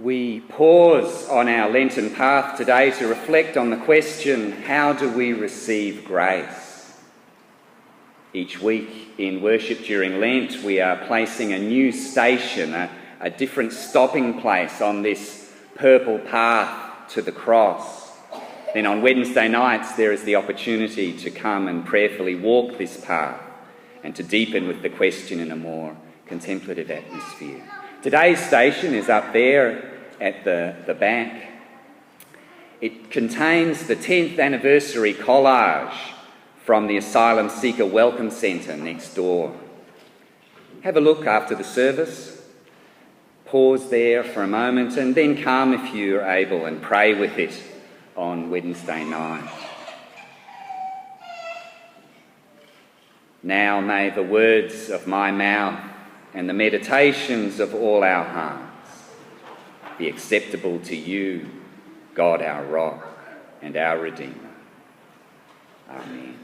We pause on our Lenten path today to reflect on the question, how do we receive grace? Each week in worship during Lent, we are placing a new station, a different stopping place on this purple path to the cross. Then on Wednesday nights, there is the opportunity to come and prayerfully walk this path and to deepen with the question in a more contemplative atmosphere. Today's station is up there at the back. It contains the 10th anniversary collage from the Asylum Seeker Welcome Centre next door. Have a look after the service, pause there for a moment, and then come if you're able and pray with it on Wednesday night. Now may the words of my mouth and the meditations of all our hearts be acceptable to you, God our rock and our Redeemer. Amen.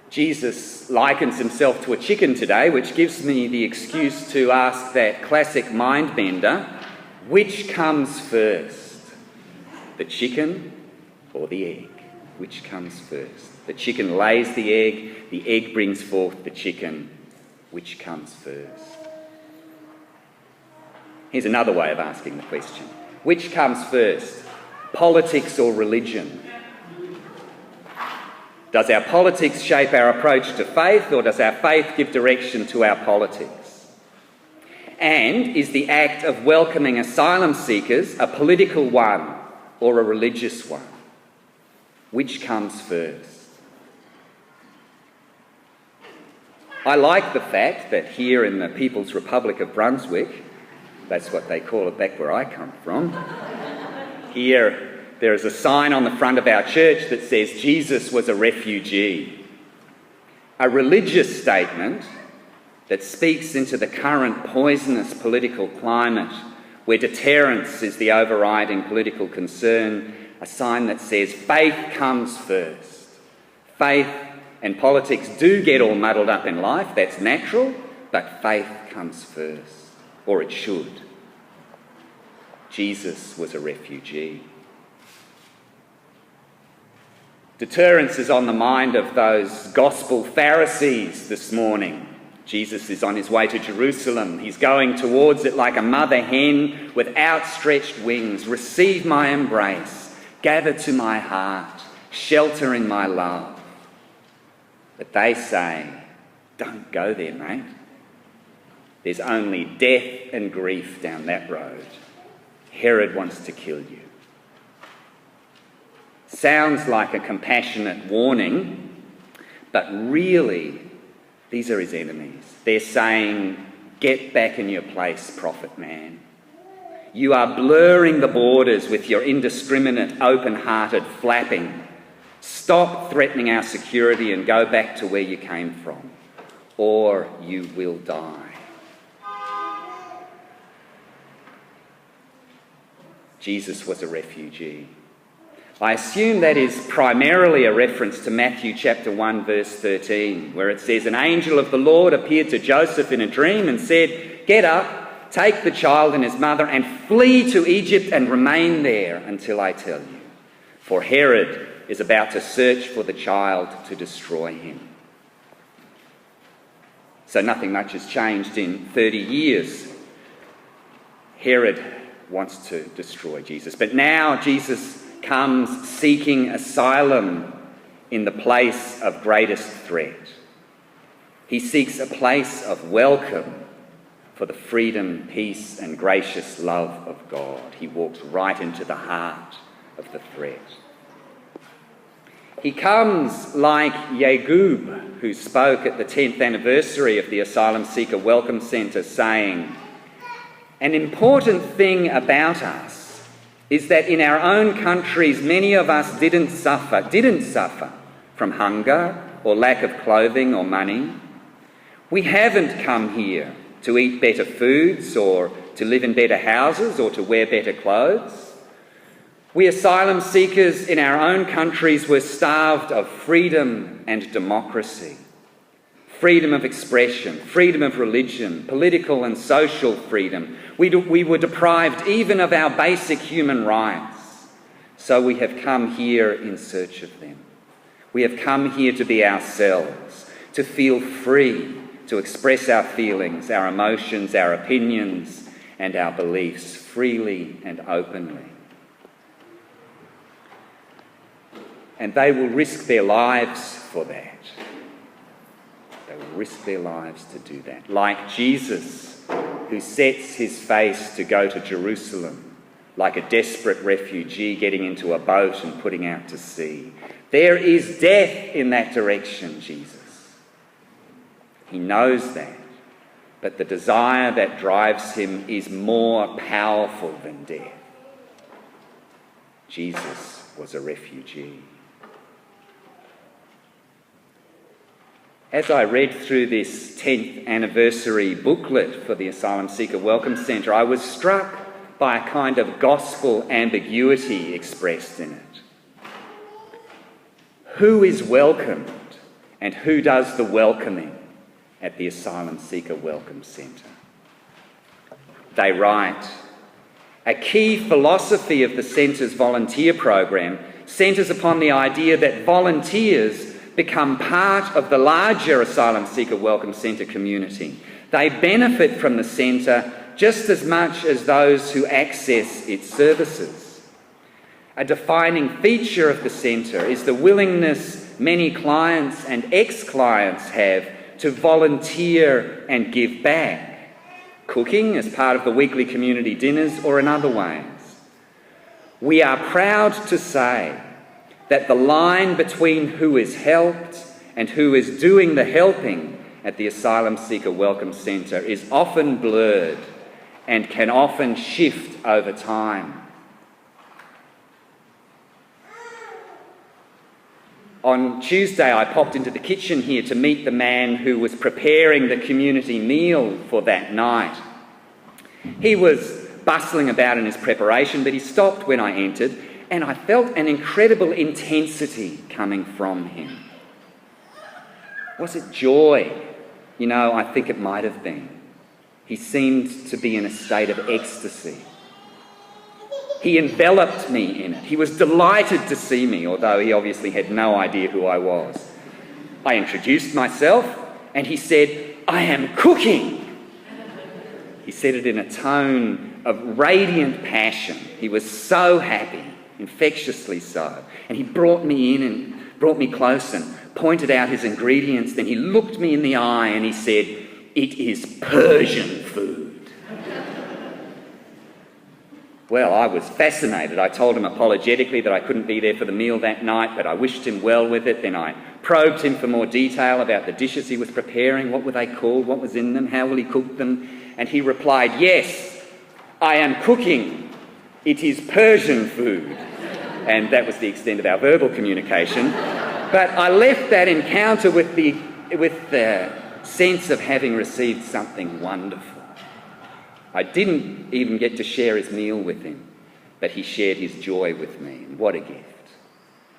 Jesus likens himself to a chicken today, which gives me the excuse to ask that classic mind bender, which comes first, the chicken or the egg? Which comes first? The chicken lays the egg brings forth the chicken. Which comes first? Here's another way of asking the question. Which comes first, politics or religion? Does our politics shape our approach to faith, or does our faith give direction to our politics? And is the act of welcoming asylum seekers a political one or a religious one? Which comes first? I like the fact that here in the People's Republic of Brunswick, that's what they call it back where I come from, here there is a sign on the front of our church that says Jesus was a refugee. A religious statement that speaks into the current poisonous political climate where deterrence is the overriding political concern, a sign that says faith comes first. Faith and politics do get all muddled up in life, that's natural, but faith comes first, or it should. Jesus was a refugee. Deterrence is on the mind of those gospel Pharisees this morning. Jesus is on his way to Jerusalem. He's going towards it like a mother hen with outstretched wings. Receive my embrace, gather to my heart, shelter in my love. But they say, don't go there, mate. There's only death and grief down that road. Herod wants to kill you. Sounds like a compassionate warning, but really, these are his enemies. They're saying, get back in your place, prophet man. You are blurring the borders with your indiscriminate, open-hearted flapping. Stop threatening our security and go back to where you came from, or you will die. Jesus was a refugee. I assume that is primarily a reference to Matthew chapter 1, verse 13, where it says, an angel of the Lord appeared to Joseph in a dream and said, get up, take the child and his mother and flee to Egypt and remain there until I tell you. For Herod is about to search for the child to destroy him. So nothing much has changed in 30 years. Herod wants to destroy Jesus, but now Jesus comes seeking asylum in the place of greatest threat. He seeks a place of welcome for the freedom, peace, and gracious love of God. He walks right into the heart of the threat. He comes like Yagub, who spoke at the 10th anniversary of the Asylum Seeker Welcome Centre, saying, an important thing about us is that in our own countries, many of us didn't suffer from hunger or lack of clothing or money. We haven't come here to eat better foods or to live in better houses or to wear better clothes. We asylum seekers in our own countries were starved of freedom and democracy. freedom of expression, freedom of religion, political and social freedom. We were deprived even of our basic human rights. So we have come here in search of them. We have come here to be ourselves, to feel free, to express our feelings, our emotions, our opinions, and our beliefs freely and openly. And they will risk their lives for that. They will risk their lives to do that. Like Jesus, who sets his face to go to Jerusalem, like a desperate refugee getting into a boat and putting out to sea. There is death in that direction, Jesus. He knows that, but the desire that drives him is more powerful than death. Jesus was a refugee. As I read through this 10th anniversary booklet for the Asylum Seeker Welcome Centre, I was struck by a kind of gospel ambiguity expressed in it. Who is welcomed and who does the welcoming at the Asylum Seeker Welcome Centre? They write, a key philosophy of the centre's volunteer program centres upon the idea that volunteers become part of the larger Asylum Seeker Welcome Centre community. They benefit from the centre just as much as those who access its services. A defining feature of the centre is the willingness many clients and ex-clients have to volunteer and give back, cooking as part of the weekly community dinners or in other ways. We are proud to say that the line between who is helped and who is doing the helping at the Asylum Seeker Welcome Centre is often blurred and can often shift over time. On Tuesday, I popped into the kitchen here to meet the man who was preparing the community meal for that night. He was bustling about in his preparation, but he stopped when I entered, and I felt an incredible intensity coming from him. Was it joy? You know, I think it might have been. He seemed to be in a state of ecstasy. He enveloped me in it. He was delighted to see me, although he obviously had no idea who I was. I introduced myself, and he said, "I am cooking." He said it in a tone of radiant passion. He was so happy, infectiously so. And he brought me in and brought me close and pointed out his ingredients. Then he looked me in the eye and he said, "It is Persian food." Well, I was fascinated. I told him apologetically that I couldn't be there for the meal that night, but I wished him well with it. Then I probed him for more detail about the dishes he was preparing. What were they called? What was in them? How will he cook them? And he replied, "Yes, I am cooking. It is Persian food." And that was the extent of our verbal communication. But I left that encounter with the sense of having received something wonderful. I didn't even get to share his meal with him, but he shared his joy with me. And what a gift.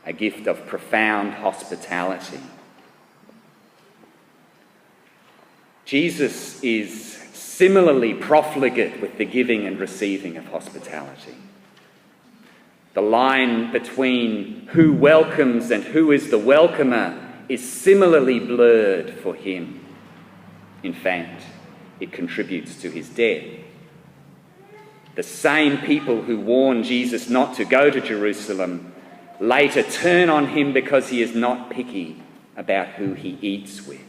A gift of profound hospitality. Jesus is similarly profligate with the giving and receiving of hospitality. The line between who welcomes and who is the welcomer is similarly blurred for him. In fact, it contributes to his death. The same people who warn Jesus not to go to Jerusalem later turn on him because he is not picky about who he eats with.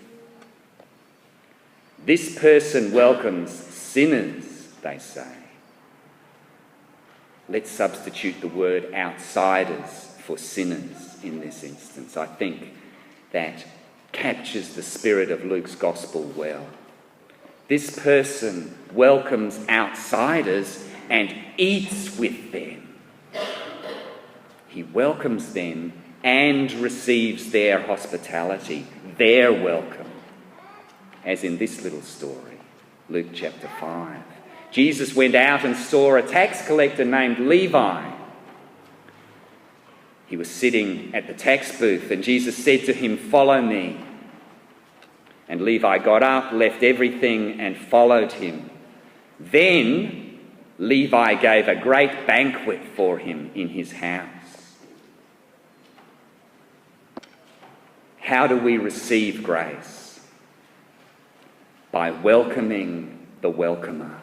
This person welcomes sinners, they say. Let's substitute the word outsiders for sinners in this instance. I think that captures the spirit of Luke's gospel well. This person welcomes outsiders and eats with them. He welcomes them and receives their hospitality, their welcome, as in this little story, Luke chapter 5. Jesus went out and saw a tax collector named Levi. He was sitting at the tax booth, and Jesus said to him, "Follow me." And Levi got up, left everything, and followed him. Then Levi gave a great banquet for him in his house. How do we receive grace? By welcoming the welcomer.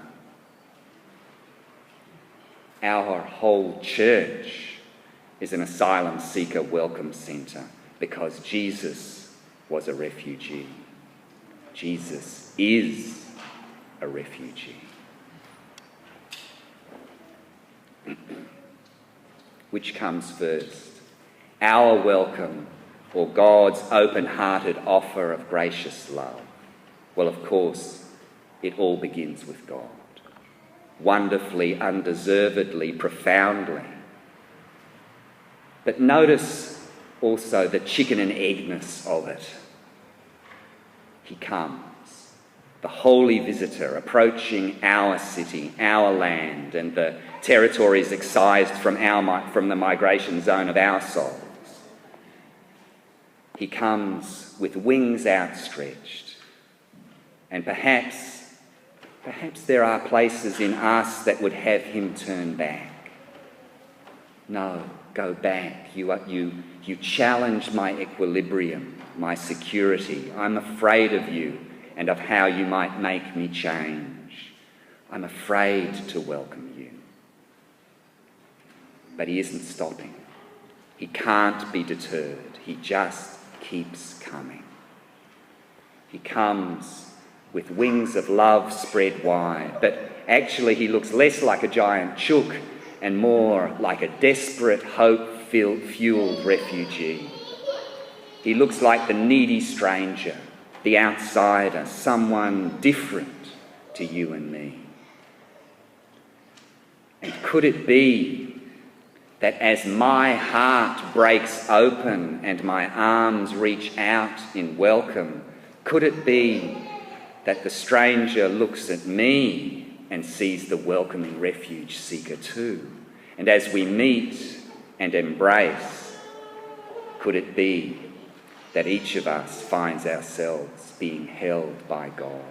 Our whole church is an asylum seeker welcome centre because Jesus was a refugee. Jesus is a refugee. Which comes first? Our welcome or God's open-hearted offer of gracious love? Well, of course, it all begins with God. Wonderfully, undeservedly, profoundly. But notice also the chicken and eggness of it. He comes, the holy visitor, approaching our city, our land, and the territories excised from the migration zone of our souls. He comes with wings outstretched, and perhaps there are places in us that would have him turn back. No, go back. You challenge my equilibrium, my security. I'm afraid of you and of how you might make me change. I'm afraid to welcome you. But he isn't stopping. He can't be deterred. He just keeps coming. He comes with wings of love spread wide, but actually he looks less like a giant chook and more like a desperate, hope-fueled refugee. He looks like the needy stranger, the outsider, someone different to you and me. And could it be that as my heart breaks open and my arms reach out in welcome, could it be that the stranger looks at me and sees the welcoming refuge seeker too? And as we meet and embrace, could it be that each of us finds ourselves being held by God?